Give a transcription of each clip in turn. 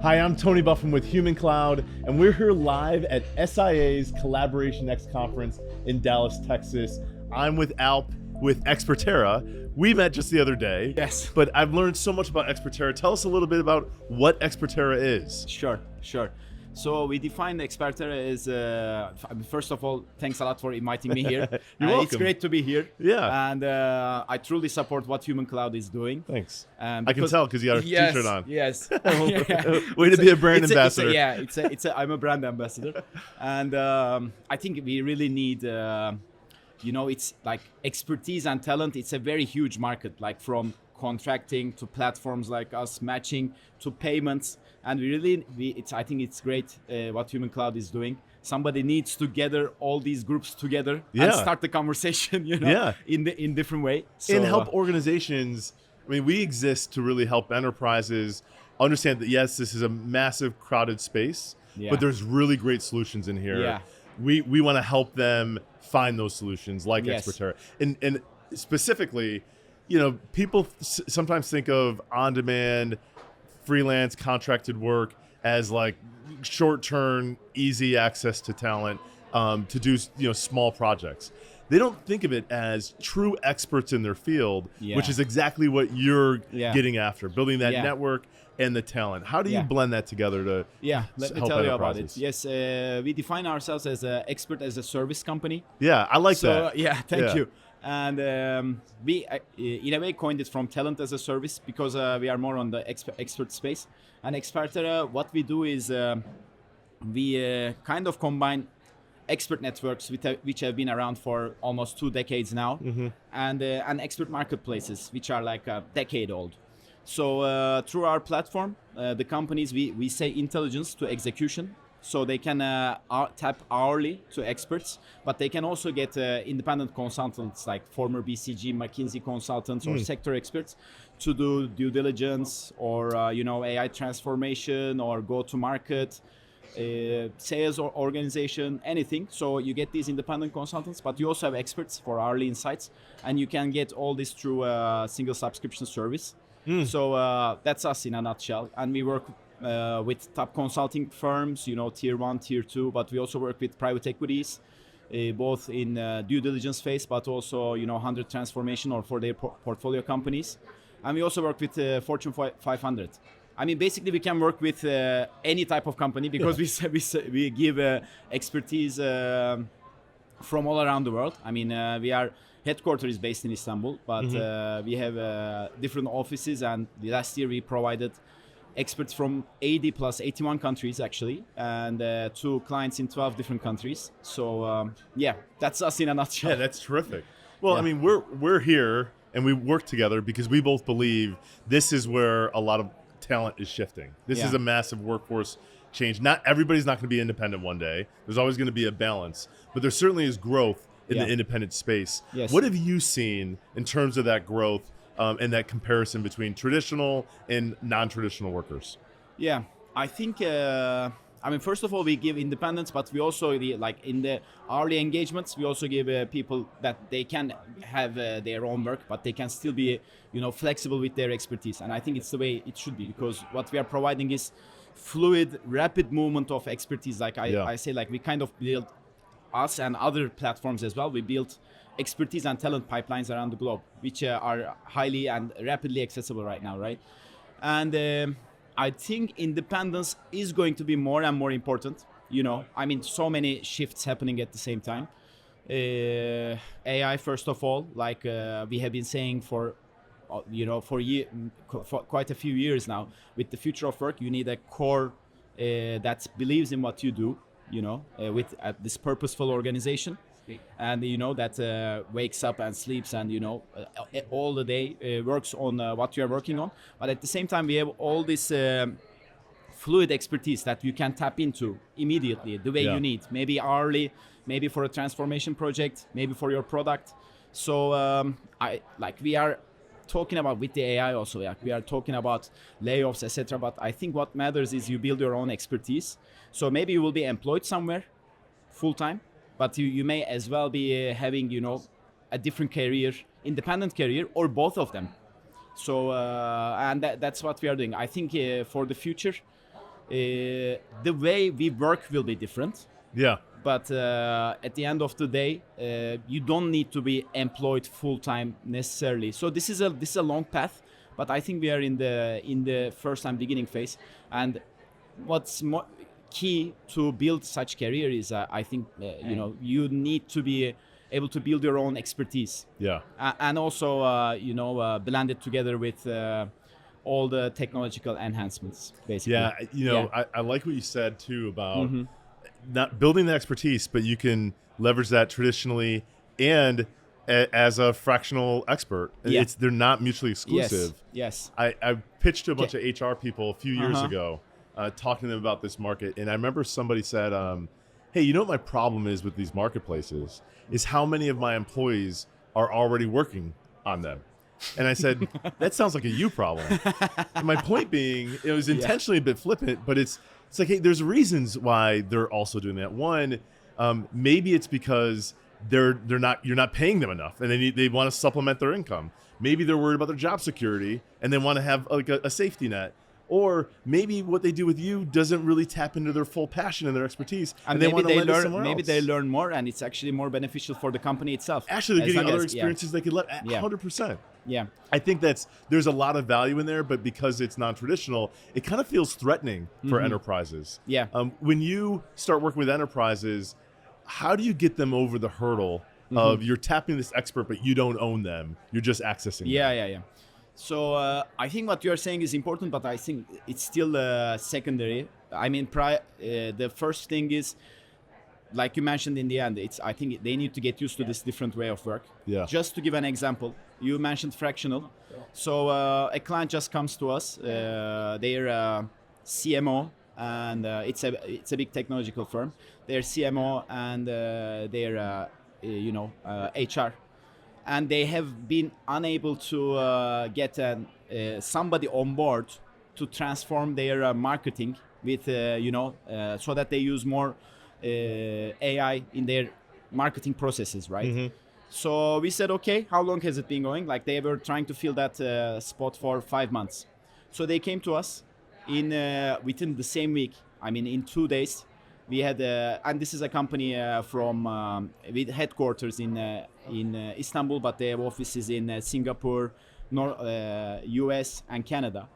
Hi, I'm Tony Buffin with Human Cloud, and we're here live at SIA's CollaborationX conference in Dallas, Texas. I'm with Alp with Expertera. We met just the other day. Yes. But I've learned so much about Expertera. Tell us a little bit about what Expertera is. Sure. So we define Expertera as, first of all, thanks a lot for inviting me here. You're welcome. It's great to be here. Yeah. And I truly support what Human Cloud is doing. Thanks. I can tell because you got a t-shirt on. Yes. Way to be a brand ambassador. I'm a brand ambassador. And I think we really need, it's like expertise and talent. It's a very huge market, like from contracting to platforms like us, matching to payments. And I think it's great what Human Cloud is doing. Somebody needs to gather all these groups together and start the conversation, in different way. So, and help organizations. I mean, we exist to really help enterprises understand that, yes, this is a massive crowded space, but there's really great solutions in here. Yeah. We want to help them find those solutions like Expertera. And specifically, people sometimes think of on-demand, freelance contracted work as like short-term, easy access to talent to do small projects. They don't think of it as true experts in their field, which is exactly what you're getting after, building that network and the talent. How do you blend that together to let me help tell you about it. enterprises? Yes, we define ourselves as an expert as a service company. Yeah, I like that. Thank you. And we, in a way, coined it from talent as a service because we are more on the expert space. And Expertera, what we do is we kind of combine expert networks which have been around for almost 2 decades now, and expert marketplaces which are like a decade old. So through our platform, the companies, we say intelligence to execution. So they can tap hourly to experts, but they can also get independent consultants like former BCG, McKinsey consultants or sector experts to do due diligence or AI transformation or go-to-market, sales or organization, anything. So you get these independent consultants, but you also have experts for hourly insights, and you can get all this through a single subscription service. So that's us in a nutshell, and we work with top consulting firms, tier 1, tier 2, but we also work with private equities, both in due diligence phase, but also 100 transformation or for their portfolio companies. And we also work with Fortune 500. I mean, basically we can work with any type of company because we give expertise from all around the world. I mean, our headquarters is based in Istanbul, but we have different offices, and last year we provided experts from 80 plus 81 countries actually, and to clients in 12 different countries. So that's us in a nutshell. Yeah, that's terrific. Well, I mean, we're here and we work together because we both believe this is where a lot of talent is shifting. This is a massive workforce change. Not everybody's not going to be independent one day. There's always going to be a balance, but there certainly is growth in the independent space. Yes. What have you seen in terms of that growth and that comparison between traditional and non-traditional workers? Yeah, I think, first of all, we give independence, but we also, in the hourly engagements, we also give people that they can have their own work, but they can still be, flexible with their expertise. And I think it's the way it should be, because what we are providing is fluid, rapid movement of expertise. I say, we kind of build us and other platforms as well. We built expertise and talent pipelines around the globe, which are highly and rapidly accessible right now, right? And I think independence is going to be more and more important. So many shifts happening at the same time. AI, first of all, we have been saying for quite a few years now, with the future of work, you need a core that believes in what you do, with this purposeful organization. And that wakes up and sleeps and all the day works on what you are working on. But at the same time, we have all this fluid expertise that you can tap into immediately the way you need. Maybe hourly, maybe for a transformation project, maybe for your product. So we are talking about with the AI also. We are talking about layoffs, etc. But I think what matters is you build your own expertise. So maybe you will be employed somewhere full time, but you may as well be having, a different career, independent career, or both of them. So, and that's what we are doing. I think for the future, the way we work will be different. Yeah. But at the end of the day, you don't need to be employed full time necessarily. So this is a long path, but I think we are in the first time beginning phase. And what's key to build such career is I think you need to be able to build your own expertise. Yeah. And also blend it together with all the technological enhancements, basically. Yeah, I like what you said too about not building the expertise, but you can leverage that traditionally and as a fractional expert. Yeah. They're not mutually exclusive. Yes. I pitched to a bunch of HR people a few years ago, talking to them about this market, and I remember somebody said, hey, you know what my problem is with these marketplaces is how many of my employees are already working on them. And I said, that sounds like a you problem. And my point being, it was intentionally a bit flippant, but it's like, hey, there's reasons why they're also doing that. One, maybe it's because you're not paying them enough, and they want to supplement their income. Maybe they're worried about their job security, and they want to have like a safety net. Or maybe what they do with you doesn't really tap into their full passion and their expertise, and they want to lend it somewhere else. Maybe they learn more, and it's actually more beneficial for the company itself. Actually, they're getting other experiences they could let 100%. Yeah, I think there's a lot of value in there, but because it's non-traditional, it kind of feels threatening for enterprises. Yeah. When you start working with enterprises, how do you get them over the hurdle of you're tapping this expert, but you don't own them? You're just accessing them. Yeah. So I think what you're saying is important, but I think it's still secondary. I mean, the first thing is, like you mentioned in the end, I think they need to get used to this different way of work. Yeah. Just to give an example, you mentioned fractional. So a client just comes to us, they're CMO, and it's a big technological firm. They're CMO and they're HR. And they have been unable to get somebody on board to transform their marketing with, so that they use more AI in their marketing processes, right? So we said, okay, how long has it been going? Like they were trying to fill that spot for 5 months. So they came to us within the same week. I mean, in 2 days, we had, and this is a company with headquarters in Istanbul, but they have offices in Singapore, US, and Canada.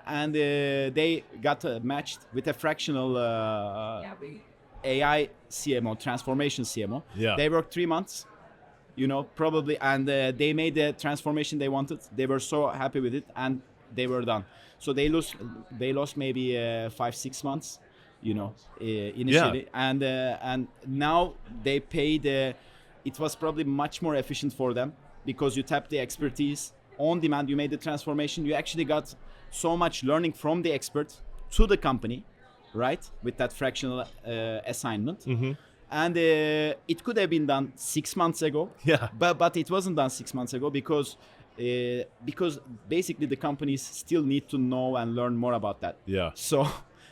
And they got matched with a fractional AI CMO, transformation CMO. Yeah. They worked 3 months, probably, and they made the transformation they wanted. They were so happy with it, and they were done. So they lost maybe 5-6 months. Initially, and now they paid. It was probably much more efficient for them because you tapped the expertise on demand. You made the transformation. You actually got so much learning from the expert to the company, right? With that fractional assignment, and it could have been done 6 months ago. Yeah, but it wasn't done 6 months ago because basically the companies still need to know and learn more about that. Yeah. So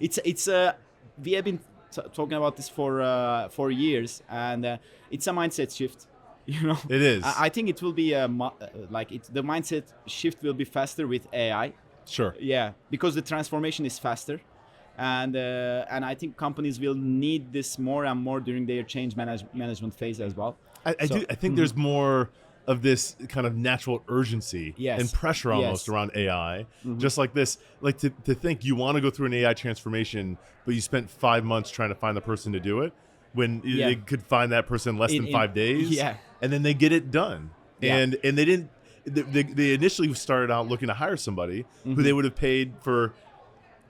it's a we have been talking about this for years, and it's a mindset shift. It is. I think it will be the mindset shift will be faster with AI. Sure. Yeah, because the transformation is faster, and I think companies will need this more and more during their change management phase as well. I think there's more of this kind of natural urgency and pressure almost around AI. Just like this, like to think you want to go through an AI transformation, but you spent 5 months trying to find the person to do it when they could find that person in less than 5 days. And then they get it done. And they didn't, they initially started out looking to hire somebody who they would have paid for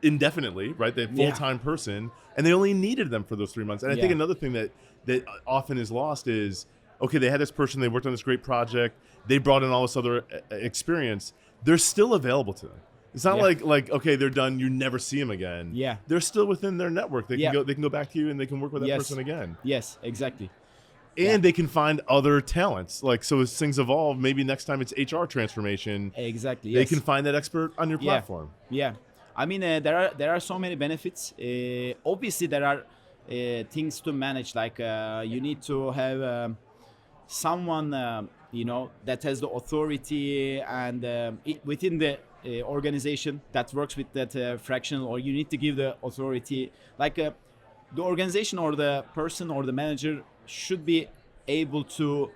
indefinitely, right? The full-time person, and they only needed them for those 3 months. And I think another thing that often is lost is, okay, they had this person, they worked on this great project, they brought in all this other experience, they're still available to them. It's not like okay, they're done, you never see them again. Yeah. They're still within their network. They can go back to you and they can work with that person again. Yes, exactly. And they can find other talents. Like, so as things evolve, maybe next time it's HR transformation. Exactly. They can find that expert on your platform. Yeah. I mean, there are so many benefits. Obviously, there are things to manage. Like you need to have someone that has the authority and within the organization that works with that fractional, or you need to give the authority, like the organization or the person or the manager should be able to,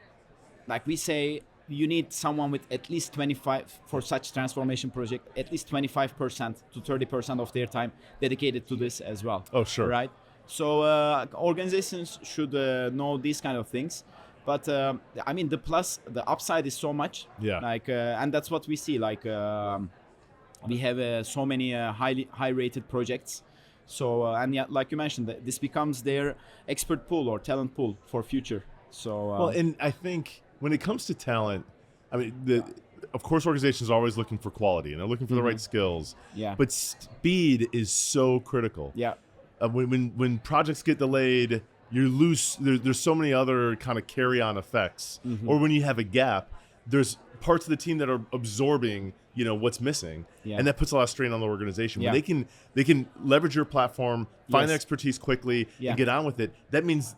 like we say, you need someone with at least 25 for such transformation project, at least 25% to 30% of their time dedicated to this as well. Oh, sure. Right. So organizations should know these kind of things. But I mean, the upside is so much. Yeah. Like, and that's what we see. Like, we have so many high-rated projects. So and yeah, like you mentioned, this becomes their expert pool or talent pool for future. So well, and I think when it comes to talent, I mean, of course, organizations are always looking for quality and they're looking for the right skills. Yeah. But speed is so critical. Yeah. When projects get delayed, you lose. There's so many other kind of carry-on effects. Or when you have a gap, there's parts of the team that are absorbing, what's missing, and that puts a lot of strain on the organization. Yeah. When they can leverage your platform, find the expertise quickly, and get on with it. That means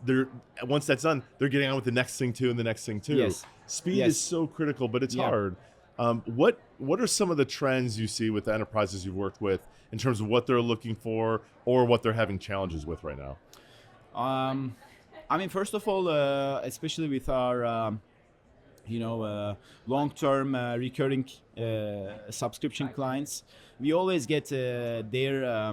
once that's done, they're getting on with the next thing too, and the next thing too. Yes. Speed is so critical, but it's hard. What are some of the trends you see with the enterprises you've worked with in terms of what they're looking for or what they're having challenges with right now? I mean, first of all, especially with our long-term recurring subscription clients, we always get their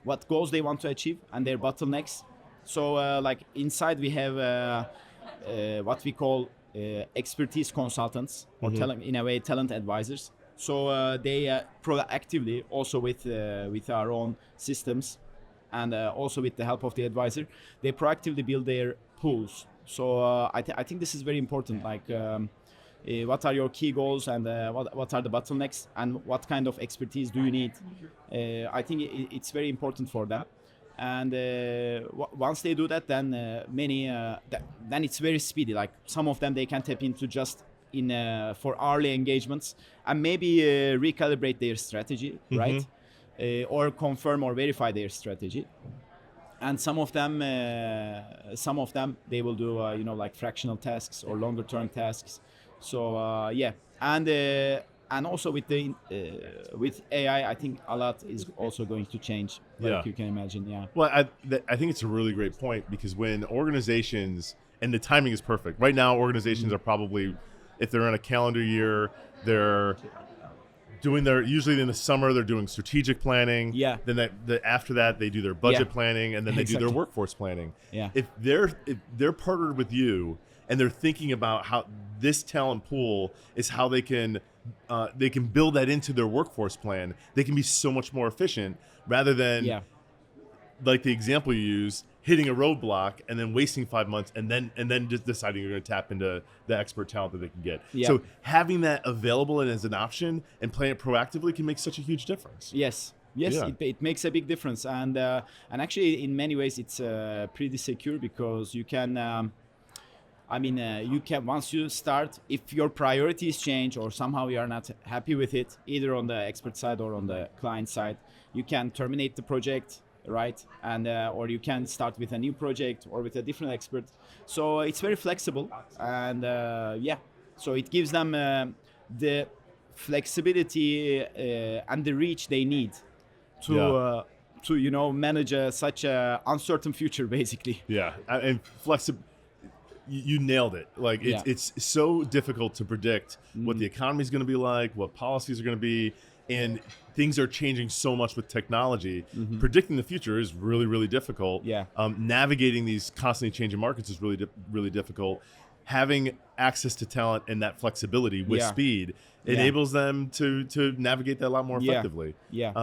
what goals they want to achieve and their bottlenecks. So like inside we have what we call expertise consultants, or talent advisors. So they proactively, also with our own systems and also with the help of the advisor, they proactively build their pools. So I think this is very important. Like, what are your key goals, and what are the bottlenecks, and what kind of expertise do you need? I think it's very important for them. And once they do that, then then it's very speedy. Like some of them, they can tap into just for hourly engagements and maybe recalibrate their strategy, right? Or confirm or verify their strategy. And some of them they will do like fractional tasks or longer term tasks. So yeah, and also with AI, I think a lot is also going to change, like you can imagine. Yeah. Well, I think it's a really great point, because when organizations, and the timing is perfect right now, organizations are probably, if they're in a calendar year, they're doing usually in the summer they're doing strategic planning. Yeah. Then after that they do their budget planning, and then they do their workforce planning. Yeah. If they're partnered with you and they're thinking about how this talent pool is how they can build that into their workforce plan, they can be so much more efficient, rather than like the example you use, hitting a roadblock and then wasting 5 months and then just deciding you're going to tap into the expert talent that they can get. Yeah. So having that available and as an option and playing it proactively can make such a huge difference. Yes. It makes a big difference, and actually in many ways it's pretty secure, because you can you can, once you start, if your priorities change or somehow you are not happy with it, either on the expert side or on the client side, you can terminate the project, right? And or you can start with a new project or with a different expert. So it's very flexible, and so it gives them the flexibility and the reach they need to manage such a uncertain future, basically. Yeah, and flexible. You nailed it. Like it's so difficult to predict what the economy is going to be like, what policies are going to be, and things are changing so much with technology. Predicting the future is really, really difficult. Yeah. Navigating these constantly changing markets is really, really difficult. Having access to talent and that flexibility with speed enables them to navigate that a lot more effectively. Yeah.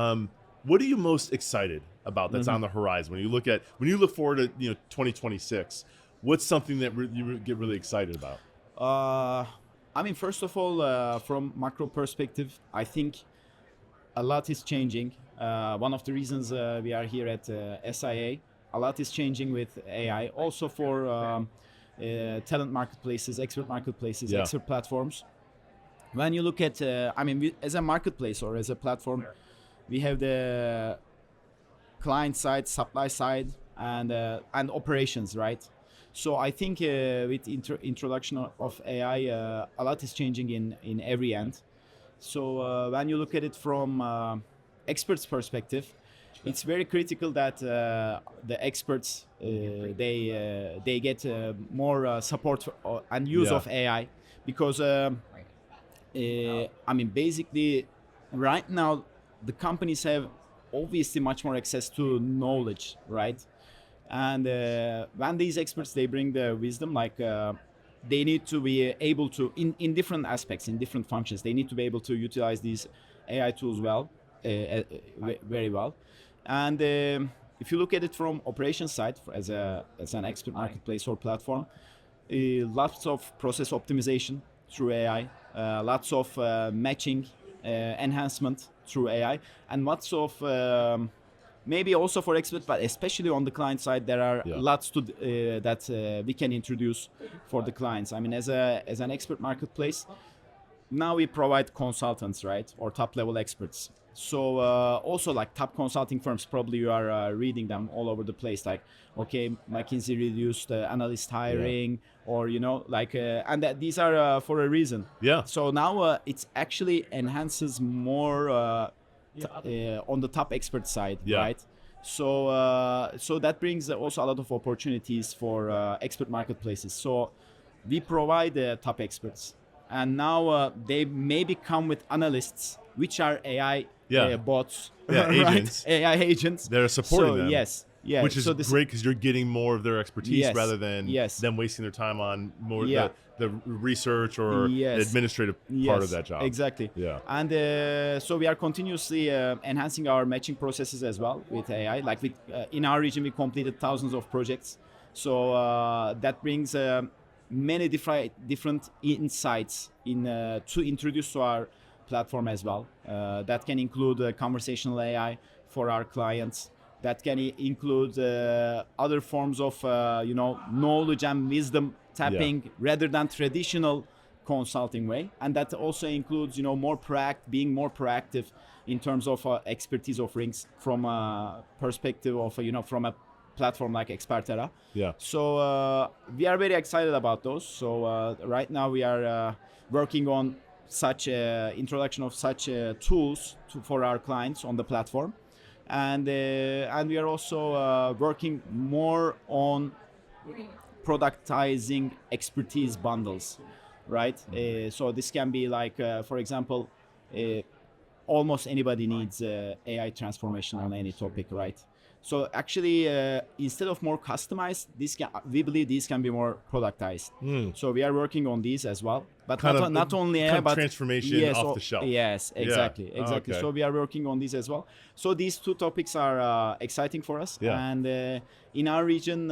What are you most excited about that's on the horizon when you look forward to 2026? What's something that you get really excited about? I mean, first of all, from macro perspective, I think a lot is changing. One of the reasons we are here at SIA, a lot is changing with AI. Also for talent marketplaces, expert marketplaces, expert platforms. When you look at, as a marketplace or as a platform, we have the client side, supply side, and operations, right? So I think with introduction of AI, a lot is changing in every end. So when you look at it from experts' perspective, it's very critical that the experts they get more support and use of AI, because I mean, basically right now the companies have obviously much more access to knowledge, right? And when these experts they bring the wisdom, like they need to be able to in different aspects, in different functions, they need to be able to utilize these AI tools well, very well. And if you look at it from operations side, as an expert marketplace or platform, lots of process optimization through AI, lots of matching enhancement through AI, and lots of maybe also for experts, but especially on the client side, there are lots to that we can introduce for the clients. I mean, as an expert marketplace, now we provide consultants, right, or top level experts. So also like top consulting firms, probably you are reading them all over the place, like, okay, McKinsey reduced analyst hiring, or like and these are for a reason. So now it's actually enhances more on the top expert side, right? So that brings also a lot of opportunities for expert marketplaces. So we provide top experts, and now they maybe come with analysts, which are AI bots, right? Agents. AI agents. They're supporting them. Yes. Yeah, which is great because you're getting more of their expertise rather than them wasting their time on more the research or the administrative part of that job. Exactly. Yeah. And so we are continuously enhancing our matching processes as well with AI. Like in our region, we completed thousands of projects. So that brings many different insights to introduce to our platform as well. That can include conversational AI for our clients. That can include other forms of knowledge and wisdom tapping rather than traditional consulting way, and that also includes being more proactive in terms of expertise offerings from a perspective of from a platform like Expertera. So we are very excited about those. So right now we are working on such introduction of such tools for our clients on the platform. And we are also working more on productizing expertise bundles, right? So this can be like, for example, almost anybody needs AI transformation on any topic, right? So actually, instead of more customized, we believe these can be more productized. So we are working on these as well, but not only AI, but transformation off the shelf. Yes, exactly. Okay. So we are working on these as well. So these two topics are exciting for us, and in our region,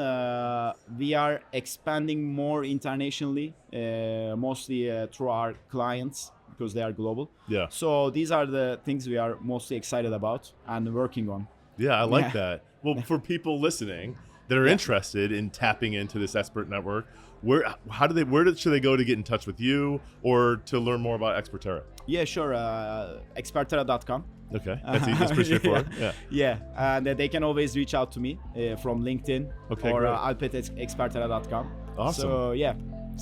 we are expanding more internationally, mostly through our clients, because they are global. So these are the things we are mostly excited about and working on. Yeah, I like that. Well, for people listening that are interested in tapping into this expert network, where should they go to get in touch with you or to learn more about Expertera? Yeah, sure. Expertera.com. Okay, that's pretty straightforward. And they can always reach out to me from LinkedIn or alp@expertera.com. Awesome. So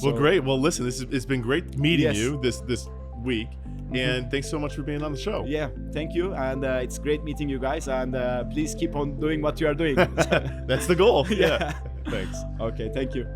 well, great. Well, listen, it's been great meeting you this week. And thanks so much for being on the show. Yeah, thank you. And it's great meeting you guys. And please keep on doing what you are doing. That's the goal. Yeah. Thanks. Okay, thank you.